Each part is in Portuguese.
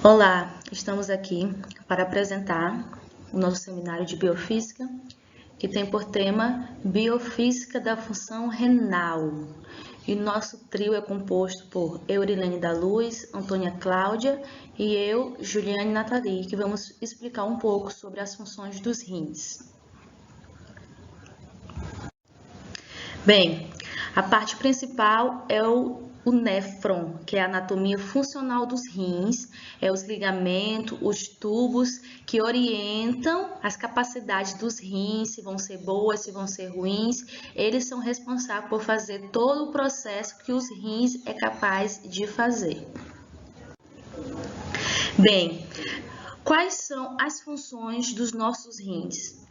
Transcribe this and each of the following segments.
Olá, estamos aqui para apresentar o nosso seminário de Biofísica, que tem por tema Biofísica da função renal. E o nosso trio é composto por Eurilene da Luz, Antônia Cláudia e eu, Juliane Nathalie, que vamos explicar um pouco sobre as funções dos rins. Bem, a parte principal é o néfron, que é a anatomia funcional dos rins, é os ligamentos, os tubos que orientam as capacidades dos rins, se vão ser boas, se vão ser ruins. Eles são responsáveis por fazer todo o processo que os rins é capaz de fazer. Bem, quais são as funções dos nossos rins?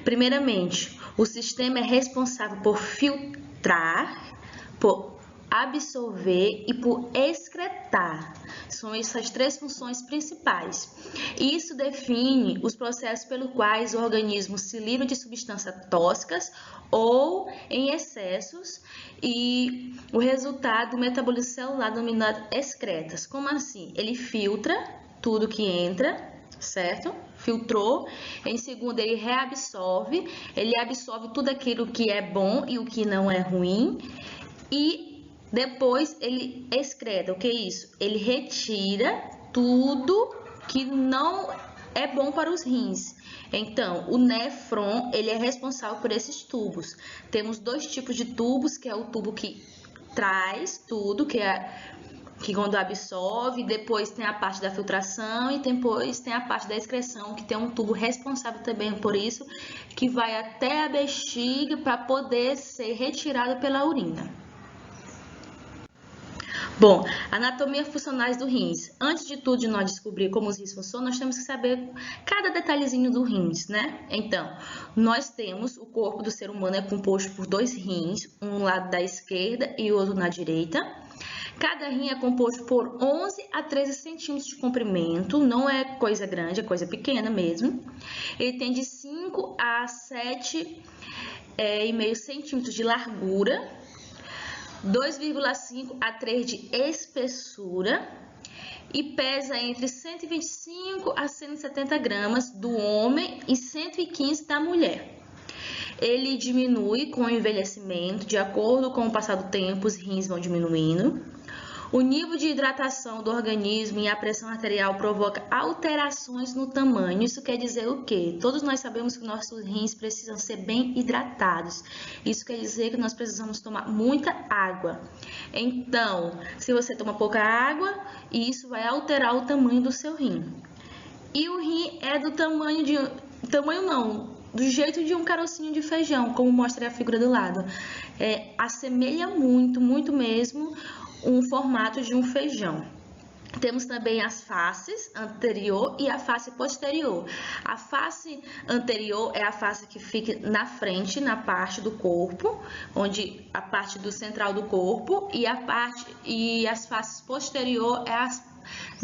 Primeiramente, o sistema é responsável por filtrar, por absorver e por excretar. São essas três funções principais. Isso define os processos pelos quais o organismo se livra de substâncias tóxicas ou em excessos e o resultado do metabolismo celular denominado excretas. Como assim? Ele filtra tudo que entra, certo? Filtrou. Em segundo, ele reabsorve. Ele absorve tudo aquilo que é bom e o que não é ruim. E depois ele excreta. O que é isso? Ele retira tudo que não é bom para os rins. Então, o néfron, ele é responsável por esses tubos. Temos dois tipos de tubos, que é o tubo que traz tudo, que quando absorve, depois tem a parte da filtração e depois tem a parte da excreção, que tem um tubo responsável também por isso, que vai até a bexiga para poder ser retirado pela urina. Bom, anatomia funcionais do rins. Antes de tudo, de nós descobrir como os rins funcionam, nós temos que saber cada detalhezinho do rins, né? Então, nós temos o corpo do ser humano é composto por dois rins, um lado da esquerda e o outro na direita. Cada rim é composto por 11 a 13 centímetros de comprimento, não é coisa grande, é coisa pequena mesmo. Ele tem de 5 a 7,5 centímetros de largura, 2,5 a 3 de espessura e pesa entre 125 a 170 gramas do homem e 115 da mulher. Ele diminui com o envelhecimento, de acordo com o passar do tempo, os rins vão diminuindo. O nível de hidratação do organismo e a pressão arterial provoca alterações no tamanho. Isso quer dizer o quê? Todos nós sabemos que nossos rins precisam ser bem hidratados. Isso quer dizer que nós precisamos tomar muita água. Então, se você toma pouca água, isso vai alterar o tamanho do seu rim. E o rim é do do jeito de um carocinho de feijão, como mostra a figura do lado. Assemelha muito, muito mesmo, um formato de um feijão. Temos também as faces anterior e a face posterior. A face anterior é a face que fica na frente, na parte do corpo, onde a parte do central do corpo, e as faces posterior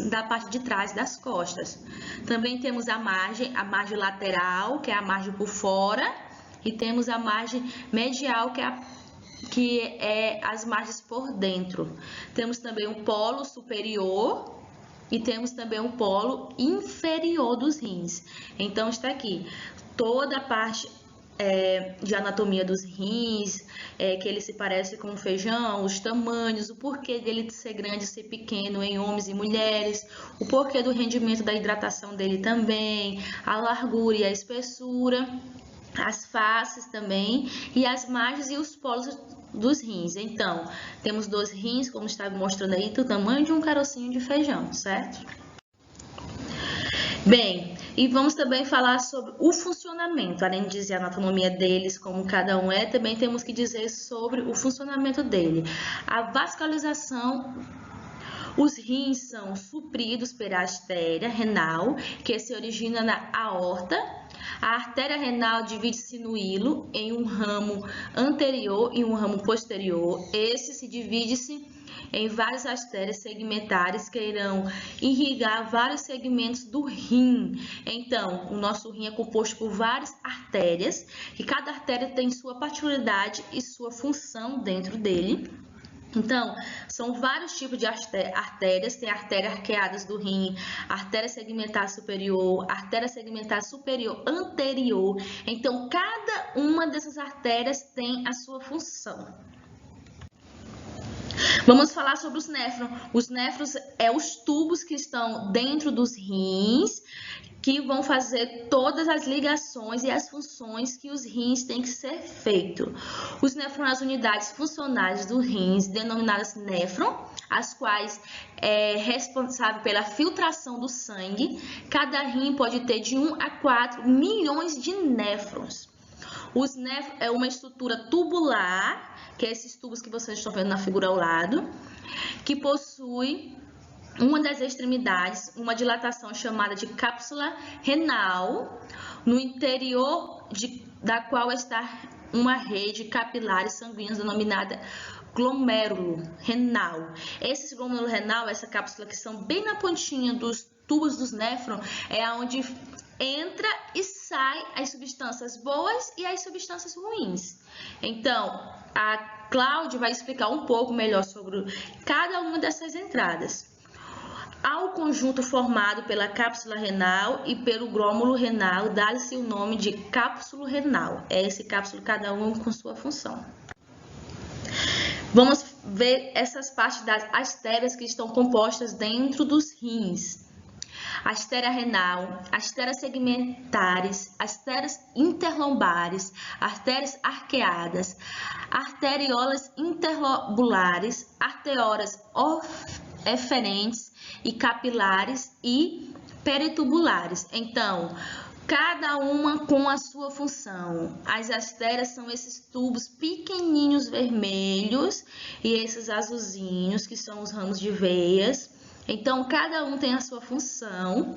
da parte de trás das costas. Também temos a margem lateral, que é a margem por fora, e temos a margem medial, que é as margens por dentro. Temos também o polo superior e temos também o polo inferior dos rins. Então, está aqui toda a parte de anatomia dos rins, que ele se parece com um feijão, os tamanhos, o porquê dele ser grande e ser pequeno em homens e mulheres, o porquê do rendimento da hidratação dele também, a largura e a espessura, as faces também e as margens e os polos dos rins. Então, temos dois rins, como está mostrando aí, do tamanho de um carocinho de feijão, certo? Bem, e vamos também falar sobre o funcionamento, além de dizer a anatomia deles, como cada um é, também temos que dizer sobre o funcionamento dele. A vascularização. Os rins são supridos pela artéria renal, que se origina na aorta. A artéria renal divide-se no hilo em um ramo anterior e um ramo posterior. Esse se divide-se em várias artérias segmentares que irão irrigar vários segmentos do rim. Então, o nosso rim é composto por várias artérias, e cada artéria tem sua particularidade e sua função dentro dele. Então, são vários tipos de artérias, tem artérias arqueadas do rim, artéria segmentar superior, artéria segmentar superior anterior. Então, cada uma dessas artérias tem a sua função. Vamos falar sobre os néfrons. Os néfrons é os tubos que estão dentro dos rins, que vão fazer todas as ligações e as funções que os rins têm que ser feito. Os néfrons, as unidades funcionais dos rins, denominadas néfron, as quais é responsável pela filtração do sangue. Cada rim pode ter de 1 a 4 milhões de néfrons. Os néfrons é uma estrutura tubular, que é esses tubos que vocês estão vendo na figura ao lado, que possui uma das extremidades, uma dilatação chamada de cápsula renal, no interior da qual está uma rede capilares sanguíneos denominada glomérulo renal. Esse glômerulo renal, essa cápsula que são bem na pontinha dos tubos dos néfrons, é onde entra e sai as substâncias boas e as substâncias ruins. Então, a Cláudia vai explicar um pouco melhor sobre cada uma dessas entradas. Há o conjunto formado pela cápsula renal e pelo glômerulo renal, dá-se o nome de cápsulo renal. É esse cápsulo, cada um com sua função. Vamos ver essas partes das artérias que estão compostas dentro dos rins. Artéria renal, artérias segmentares, artérias interlombares, artérias arqueadas, arteriolas interlobulares, arteriólas eferentes e capilares e peritubulares. Então, cada uma com a sua função. As artérias são esses tubos pequenininhos vermelhos e esses azulzinhos, que são os ramos de veias. Então, cada um tem a sua função.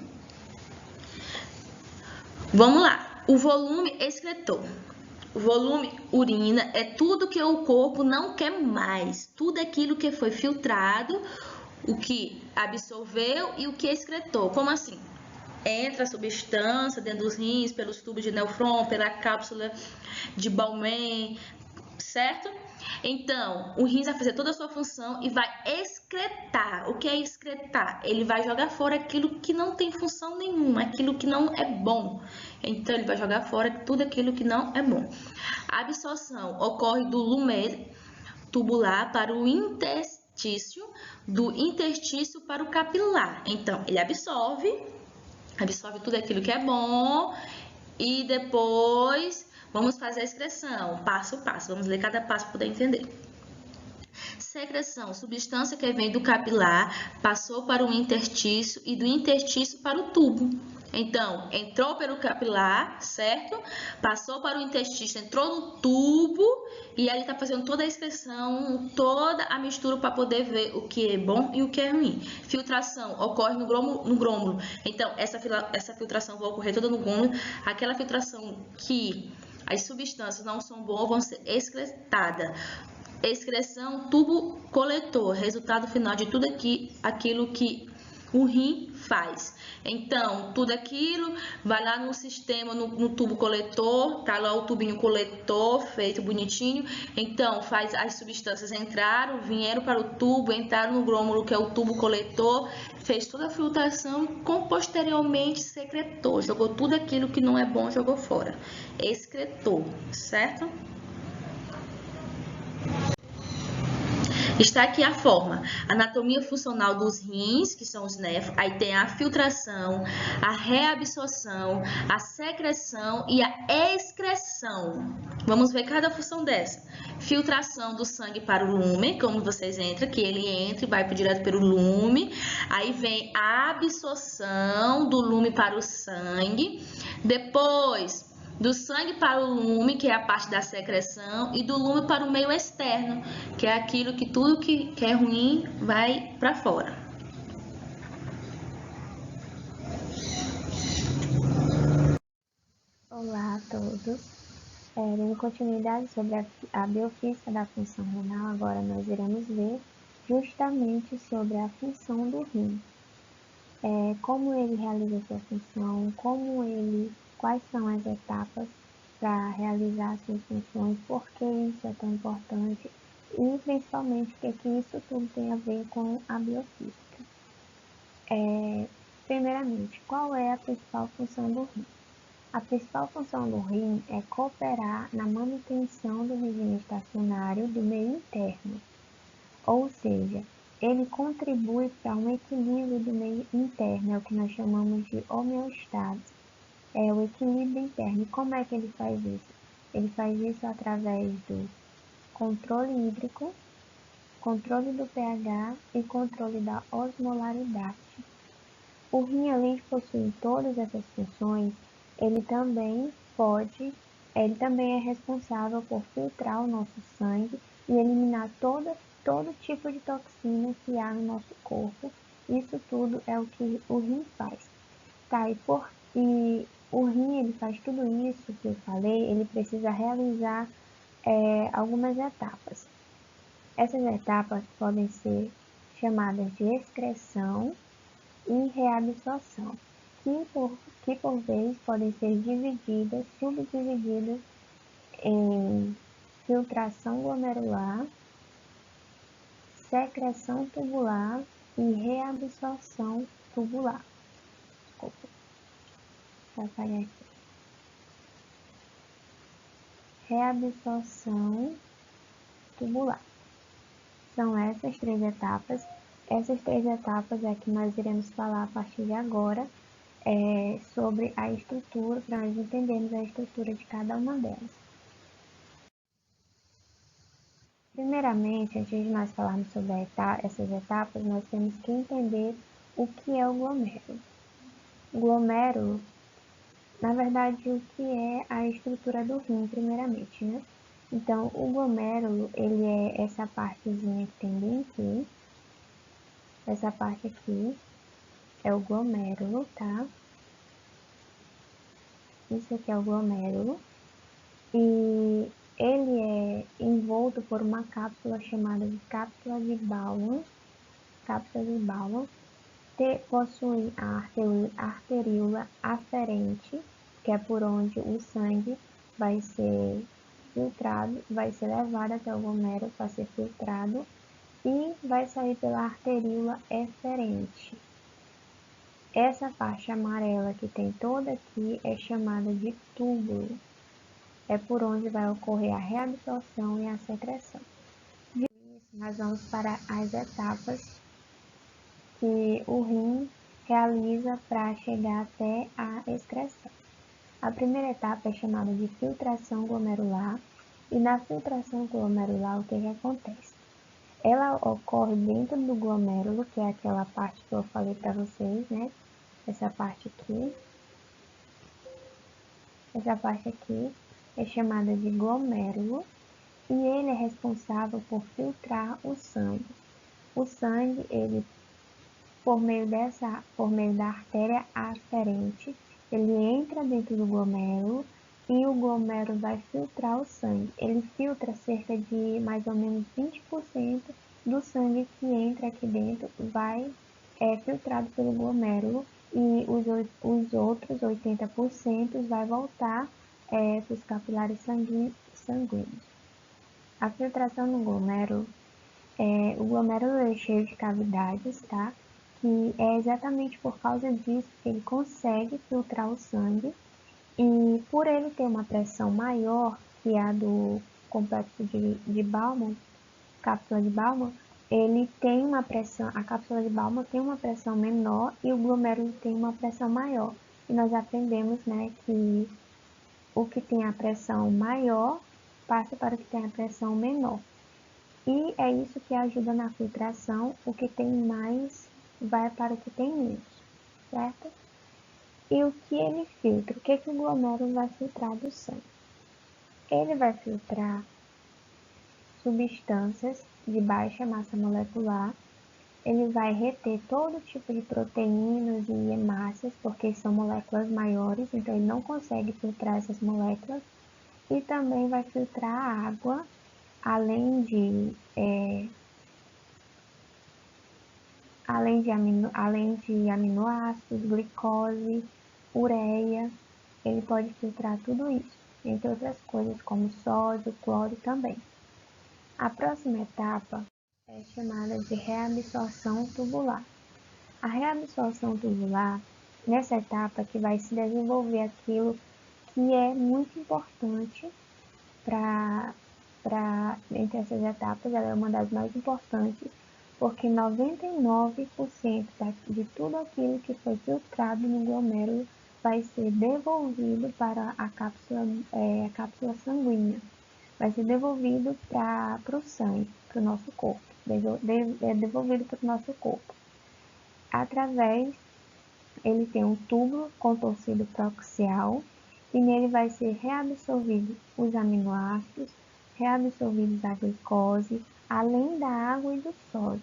Vamos lá. O volume excretor. O volume urina é tudo que o corpo não quer mais. Tudo aquilo que foi filtrado, o que absorveu e o que excretou. Como assim? Entra a substância dentro dos rins, pelos tubos de néfron, pela cápsula de Bowman, certo? Então, o rins vai fazer toda a sua função e vai excretar. O que é excretar? Ele vai jogar fora aquilo que não tem função nenhuma, aquilo que não é bom. Então, ele vai jogar fora tudo aquilo que não é bom. A absorção ocorre do lumen tubular para o interstício, do interstício para o capilar. Então, ele absorve tudo aquilo que é bom e depois vamos fazer a excreção, passo a passo. Vamos ler cada passo para poder entender. Secreção, substância que vem do capilar, passou para o interstício e do interstício para o tubo. Então, entrou pelo capilar, certo? Passou para o interstício, entrou no tubo e aí está fazendo toda a excreção, toda a mistura para poder ver o que é bom e o que é ruim. Filtração ocorre no glômerulo. Então, essa filtração vai ocorrer toda no glômerulo. Aquela filtração que as substâncias não são boas vão ser excretadas. Excreção, tubo coletor, resultado final de tudo aquilo que o rim faz. Então, tudo aquilo vai lá no sistema, no tubo coletor, tá lá o tubinho coletor feito bonitinho. Então, faz as substâncias entraram, vieram para o tubo, entraram no glômerulo, que é o tubo coletor, fez toda a filtração, com posteriormente secretou, jogou tudo aquilo que não é bom, jogou fora. Excretou, certo? Está aqui a forma, anatomia funcional dos rins, que são os néfrons, aí tem a filtração, a reabsorção, a secreção e a excreção. Vamos ver cada função dessa. Filtração do sangue para o lumen, como vocês entram, que ele entra e vai direto pelo lumen. Aí vem a absorção do lumen para o sangue. Depois, do sangue para o lume, que é a parte da secreção, e do lume para o meio externo, que é aquilo que tudo que é ruim vai para fora. Olá a todos. Dando continuidade sobre a biofísica da função renal, agora nós iremos ver justamente sobre a função do rim. Como ele realiza sua função, quais são as etapas para realizar suas funções, por que isso é tão importante e principalmente o que isso tudo tem a ver com a biofísica. Primeiramente, qual é a principal função do rim? A principal função do rim é cooperar na manutenção do regime estacionário do meio interno, ou seja, ele contribui para um equilíbrio do meio interno, é o que nós chamamos de homeostase, é o equilíbrio interno. E como é que ele faz isso? Ele faz isso através do controle hídrico, controle do pH e controle da osmolaridade. O rim, além de possuir todas essas funções, ele também é responsável por filtrar o nosso sangue e eliminar todo tipo de toxina que há no nosso corpo. Isso tudo é o que o rim faz. Tá, e o rim, ele faz tudo isso que eu falei, ele precisa realizar algumas etapas. Essas etapas podem ser chamadas de excreção e reabsorção, que por vez podem ser subdivididas em filtração glomerular, secreção tubular e reabsorção tubular. Desculpa. Vou apagar aqui. Reabsorção tubular. São essas três etapas. Essas três etapas é que nós iremos falar a partir de agora sobre a estrutura, para nós entendermos a estrutura de cada uma delas. Primeiramente, antes de nós falarmos sobre essas etapas, nós temos que entender o que é o glomérulo. O glomérulo, na verdade, o que é a estrutura do rim, primeiramente, né? Então, o glomérulo, ele é essa partezinha que tem bem aqui. Essa parte aqui é o glomérulo, tá? Isso aqui é o glomérulo. E ele é envolto por uma cápsula chamada de cápsula de Bowman. Cápsula de Bowman possui a arteríola aferente, que é por onde o sangue vai ser filtrado, vai ser levado até o glomérulo para ser filtrado e vai sair pela arteríola eferente. Essa parte amarela que tem toda aqui é chamada de túbulo. É por onde vai ocorrer a reabsorção e a secreção. De isso, nós vamos para as etapas que o rim realiza para chegar até a excreção. A primeira etapa é chamada de filtração glomerular, e na filtração glomerular o que acontece? Ela ocorre dentro do glomérulo, que é aquela parte que eu falei para vocês, né? Essa parte aqui é chamada de glomérulo, e ele é responsável por filtrar o sangue. O sangue, ele por meio da artéria aferente, ele entra dentro do glomérulo e o glomérulo vai filtrar o sangue. Ele filtra cerca de mais ou menos 20% do sangue que entra aqui dentro, filtrado pelo glomérulo, e os outros 80% vai voltar para os capilares sanguíneos. A filtração no glomérulo, o glomérulo é cheio de cavidades, tá? Que é exatamente por causa disso que ele consegue filtrar o sangue, e por ele ter uma pressão maior que a do complexo de Bowman, cápsula de Bowman, ele tem uma pressão, a cápsula de Bowman tem uma pressão menor e o glomérulo tem uma pressão maior. E nós aprendemos, né, que o que tem a pressão maior passa para o que tem a pressão menor. E é isso que ajuda na filtração, o que tem mais vai para o que tem menos, certo? E o que ele filtra? O que o glomérulo vai filtrar do sangue? Ele vai filtrar substâncias de baixa massa molecular, ele vai reter todo tipo de proteínas e hemácias, porque são moléculas maiores, então ele não consegue filtrar essas moléculas, e também vai filtrar a água, além de aminoácidos, glicose, ureia, ele pode filtrar tudo isso, entre outras coisas como sódio, cloro também. A próxima etapa é chamada de reabsorção tubular. A reabsorção tubular, nessa etapa que vai se desenvolver aquilo que é muito importante entre essas etapas, ela é uma das mais importantes, porque 99% de tudo aquilo que foi filtrado no glomérulo vai ser devolvido para a cápsula sanguínea, vai ser devolvido para o sangue, para o nosso corpo, devolvido para o nosso corpo. Ele tem um túbulo contorcido proxial, e nele vai ser reabsorvido os aminoácidos, reabsorvidos a glicose, além da água e do sódio.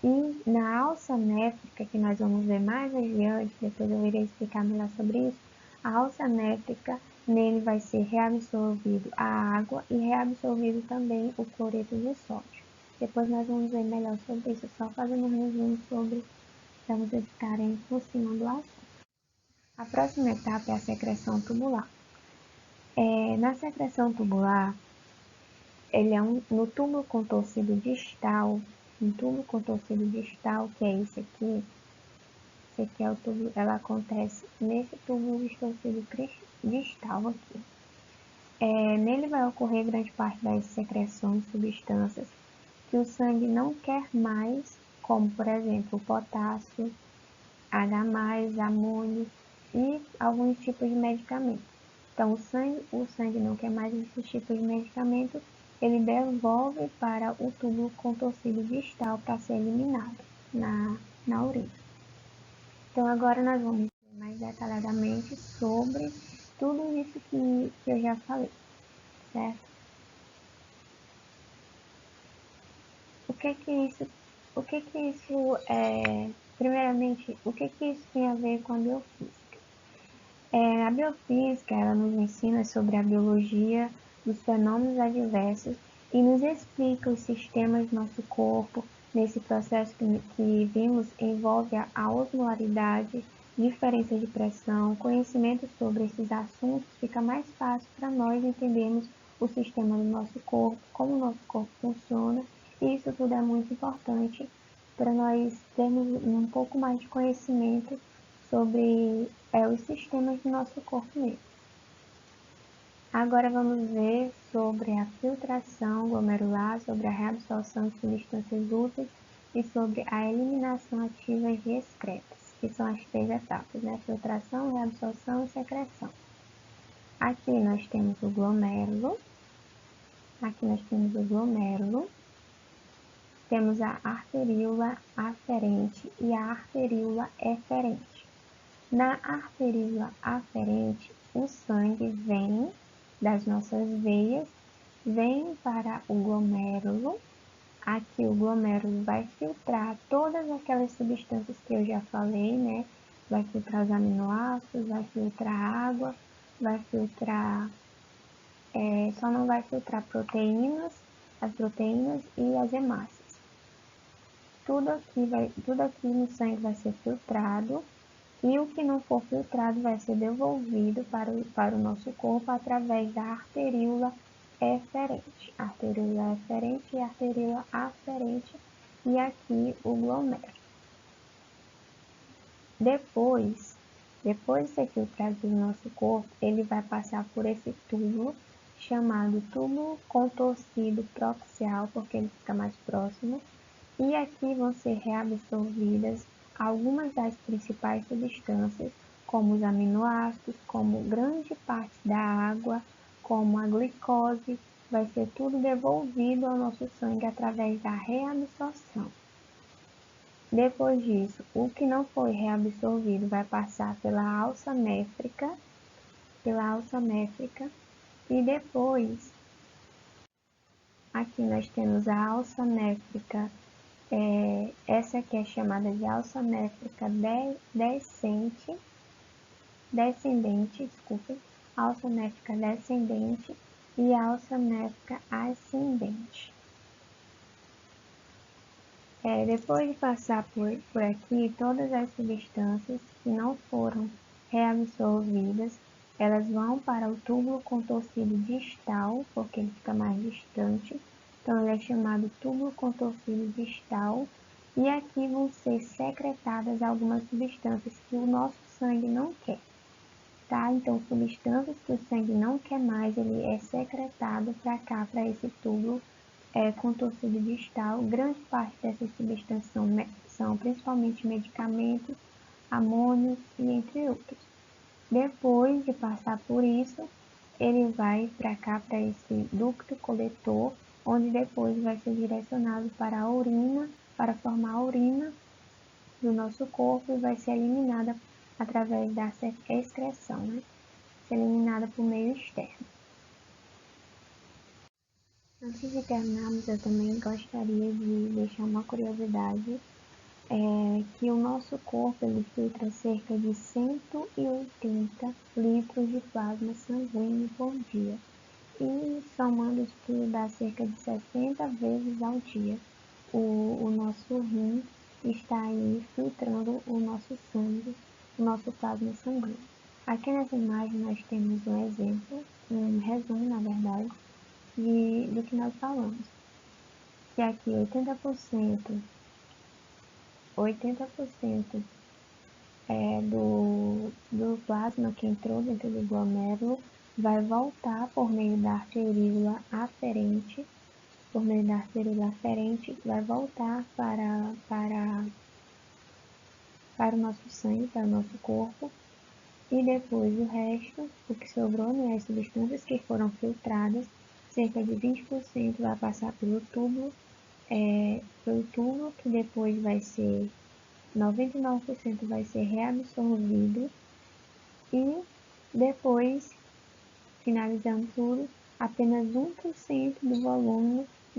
E na alça néfrica, que nós vamos ver mais adiante, depois eu irei explicar melhor sobre isso, a alça néfrica, nele vai ser reabsorvido a água e reabsorvido também o cloreto de sódio. Depois nós vamos ver melhor sobre isso, só fazendo um resumo para vocês ficarem por cima do assunto. A próxima etapa é a secreção tubular. Na secreção tubular, ele é no túbulo contorcido distal, que é esse aqui é o túbulo, ela acontece nesse túbulo contorcido distal aqui. Nele vai ocorrer grande parte das secreções de substâncias que o sangue não quer mais, como por exemplo o potássio, H+, amônio e alguns tipos de medicamentos. Então, o sangue não quer mais esses tipos de medicamento, ele devolve para o túbulo contorcido distal para ser eliminado na urina. Então, agora nós vamos ver mais detalhadamente sobre tudo isso que eu já falei, certo? O que isso é? Primeiramente, o que isso tem a ver com a biofísica? A biofísica, ela nos ensina sobre a biologia dos fenômenos adversos e nos explica os sistemas do nosso corpo. Nesse processo que vimos, envolve a osmolaridade, diferença de pressão, conhecimento sobre esses assuntos, fica mais fácil para nós entendermos o sistema do nosso corpo, como o nosso corpo funciona, e isso tudo é muito importante para nós termos um pouco mais de conhecimento sobre os sistemas do nosso corpo mesmo. Agora vamos ver sobre a filtração glomerular, sobre a reabsorção de substâncias úteis e sobre a eliminação ativa de excretas, que são as 3 etapas, né? Filtração, reabsorção e secreção. Aqui nós temos o glomérulo, temos a arteríola aferente e a arteríola eferente. Na arteríola aferente, o sangue vem das nossas veias, vem para o glomérulo. Aqui o glomérulo vai filtrar todas aquelas substâncias que eu já falei, né? Vai filtrar os aminoácidos, vai filtrar água, vai filtrar, só não vai filtrar as proteínas e as hemácias. Tudo aqui no sangue vai ser filtrado. E o que não for filtrado vai ser devolvido para o nosso corpo através da arteríola eferente. Arteríola eferente e arteríola aferente. E aqui o glomérulo. Depois de ser filtrado do nosso corpo, ele vai passar por esse túbulo, chamado túbulo contorcido proxial, porque ele fica mais próximo. E aqui vão ser reabsorvidas algumas das principais substâncias, como os aminoácidos, como grande parte da água, como a glicose, vai ser tudo devolvido ao nosso sangue através da reabsorção. Depois disso, o que não foi reabsorvido vai passar pela alça néfrica, e depois, aqui nós temos a alça néfrica. Essa aqui é chamada de alça néfrica alça néfrica descendente e alça néfrica ascendente. Depois de passar por aqui, todas as substâncias que não foram reabsorvidas, elas vão para o túbulo contorcido distal, porque ele fica mais distante, Então, ele é chamado túbulo contorcido distal. E aqui vão ser secretadas algumas substâncias que o nosso sangue não quer. Tá? Então, substâncias que o sangue não quer mais, ele é secretado para cá, para esse túbulo contorcido distal. Grande parte dessas substâncias são principalmente medicamentos, amônios e entre outros. Depois de passar por isso, ele vai para cá, para esse ducto coletor, onde depois vai ser direcionado para a urina, para formar a urina do nosso corpo e vai ser eliminada através da excreção, né? Ser eliminada por meio externo. Antes de terminarmos, eu também gostaria de deixar uma curiosidade, que o nosso corpo ele filtra cerca de 180 litros de plasma sanguíneo por dia. E somando isso tudo dá cerca de 60 vezes ao dia. O nosso rim está aí filtrando o nosso sangue, o nosso plasma sanguíneo. Aqui nessa imagem nós temos um exemplo, um resumo na verdade, do que nós falamos. Que aqui 80% do plasma que entrou dentro do glomérulo vai voltar por meio da arteríola aferente, vai voltar para o nosso sangue, para o nosso corpo, e depois o resto, o que sobrou, né, as substâncias que foram filtradas, cerca de 20% vai passar pelo túbulo, que depois vai ser 99% vai ser reabsorvido e depois, finalizando tudo, apenas 1% do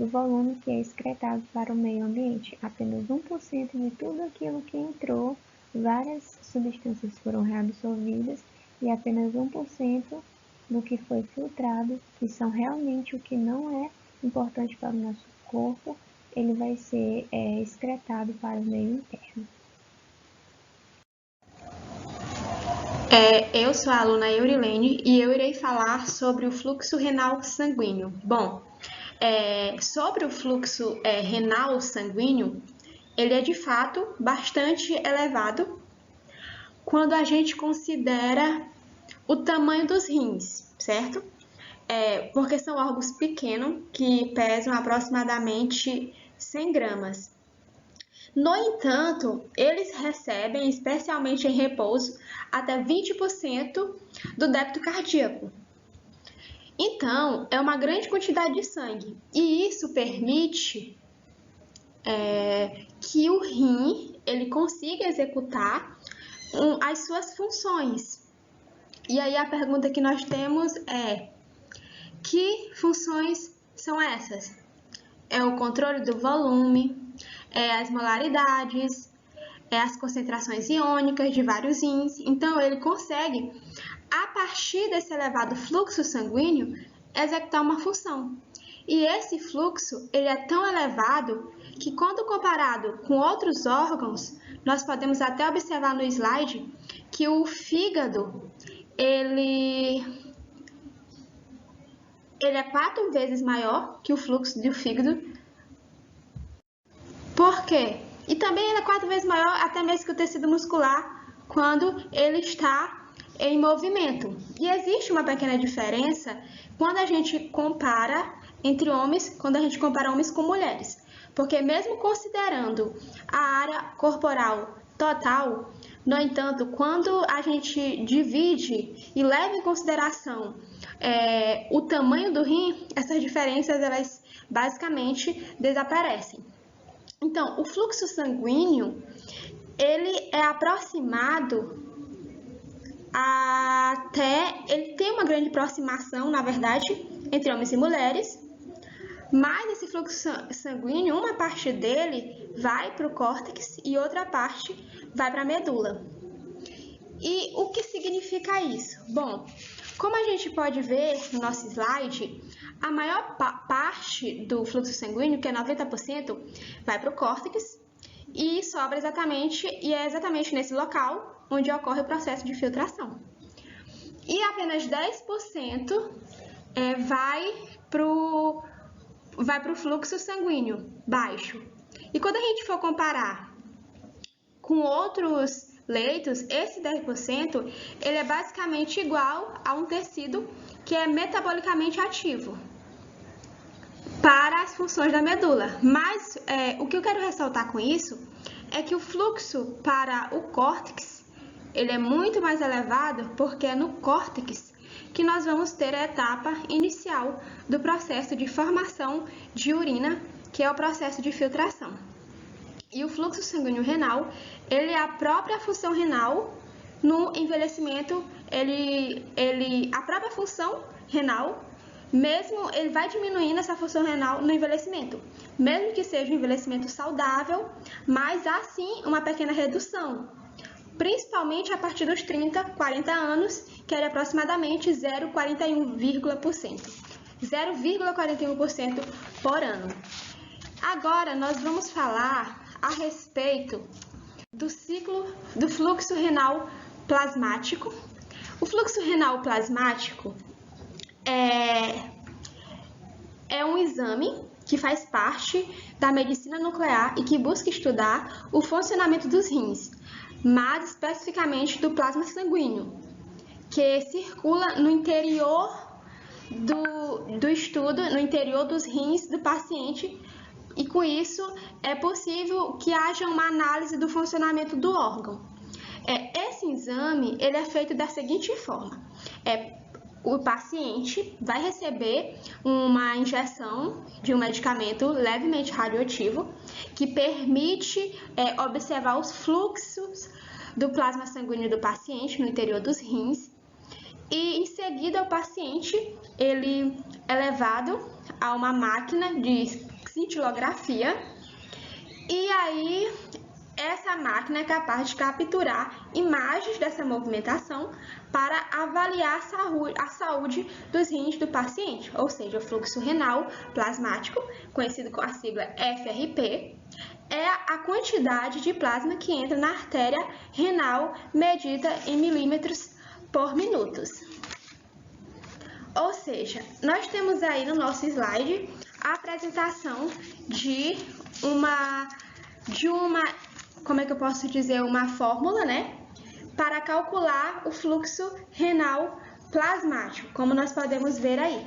volume que é excretado para o meio ambiente. Apenas 1% de tudo aquilo que entrou, várias substâncias foram reabsorvidas e apenas 1% do que foi filtrado, que são realmente o que não é importante para o nosso corpo, ele vai ser excretado para o meio interno. Eu sou a aluna Eurilene e eu irei falar sobre o fluxo renal sanguíneo. Bom, sobre o fluxo renal sanguíneo, ele é de fato bastante elevado quando a gente considera o tamanho dos rins, certo? Porque são órgãos pequenos que pesam aproximadamente 100 gramas. No entanto, eles recebem, especialmente em repouso, até 20% do débito cardíaco. Então, é uma grande quantidade de sangue e isso permite que o rim ele consiga executar as suas funções. E aí a pergunta que nós temos é: que funções são essas? É o controle do volume, as molaridades, as concentrações iônicas de vários rins. Então, ele consegue, a partir desse elevado fluxo sanguíneo, executar uma função. E esse fluxo ele é tão elevado que, quando comparado com outros órgãos, nós podemos até observar no slide que o fígado ele é 4 vezes maior que o fluxo do fígado. Por quê? E também ele é 4 vezes maior até mesmo que o tecido muscular quando ele está em movimento. E existe uma pequena diferença quando a gente compara entre homens, quando a gente compara homens com mulheres. Porque mesmo considerando a área corporal total, no entanto, quando a gente divide e leva em consideração o tamanho do rim, essas diferenças elas basicamente desaparecem. Então, o fluxo sanguíneo, ele é aproximado ele tem uma grande aproximação, na verdade, entre homens e mulheres, mas esse fluxo sanguíneo, uma parte dele vai para o córtex e outra parte vai para a medula. E o que significa isso? Bom, como a gente pode ver no nosso slide, a maior parte do fluxo sanguíneo, que é 90%, vai para o córtex e sobra é exatamente nesse local onde ocorre o processo de filtração. E apenas 10% vai para o vai para o fluxo sanguíneo baixo. E quando a gente for comparar com outros leitos, esse 10% ele é basicamente igual a um tecido que é metabolicamente ativo para as funções da medula. Mas o que eu quero ressaltar com isso é que o fluxo para o córtex ele é muito mais elevado, porque é no córtex que nós vamos ter a etapa inicial do processo de formação de urina, que é o processo de filtração. E o fluxo sanguíneo renal, ele é a própria função renal no envelhecimento, a própria função renal, mesmo ele vai diminuindo essa função renal no envelhecimento, mesmo que seja um envelhecimento saudável, mas há sim uma pequena redução, principalmente a partir dos 30, 40 anos, que é aproximadamente 0,41% por ano. Agora nós vamos falar a respeito do ciclo do fluxo renal plasmático. O fluxo renal plasmático é um exame que faz parte da medicina nuclear e que busca estudar o funcionamento dos rins, mais especificamente do plasma sanguíneo, que circula no interior do estudo, no interior dos rins do paciente, e com isso é possível que haja uma análise do funcionamento do órgão. Esse exame ele é feito da seguinte forma: o paciente vai receber uma injeção de um medicamento levemente radioativo que permite observar os fluxos do plasma sanguíneo do paciente no interior dos rins, e em seguida o paciente ele é levado a uma máquina de cintilografia, e aí essa máquina é capaz de capturar imagens dessa movimentação para avaliar a saúde dos rins do paciente, ou seja, o fluxo renal plasmático, conhecido com a sigla FRP, é a quantidade de plasma que entra na artéria renal medida em milímetros por minuto. Ou seja, nós temos aí no nosso slide a apresentação de uma como é que eu posso dizer, uma fórmula, né, para calcular o fluxo renal plasmático, como nós podemos ver aí.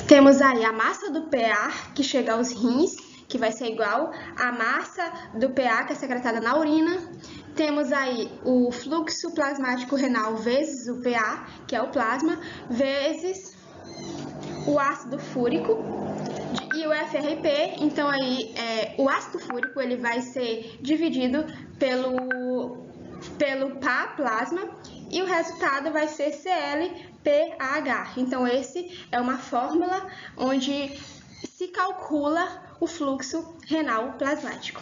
Temos aí a massa do PA que chega aos rins, que vai ser igual à massa do PA que é secretada na urina. Temos aí o fluxo plasmático renal vezes o PA, que é o plasma, vezes o ácido fúrico e o FRP. Então aí o ácido fúrico ele vai ser dividido pelo PA plasma e o resultado vai ser ClPH. Então esse é uma fórmula onde se calcula o fluxo renal plasmático.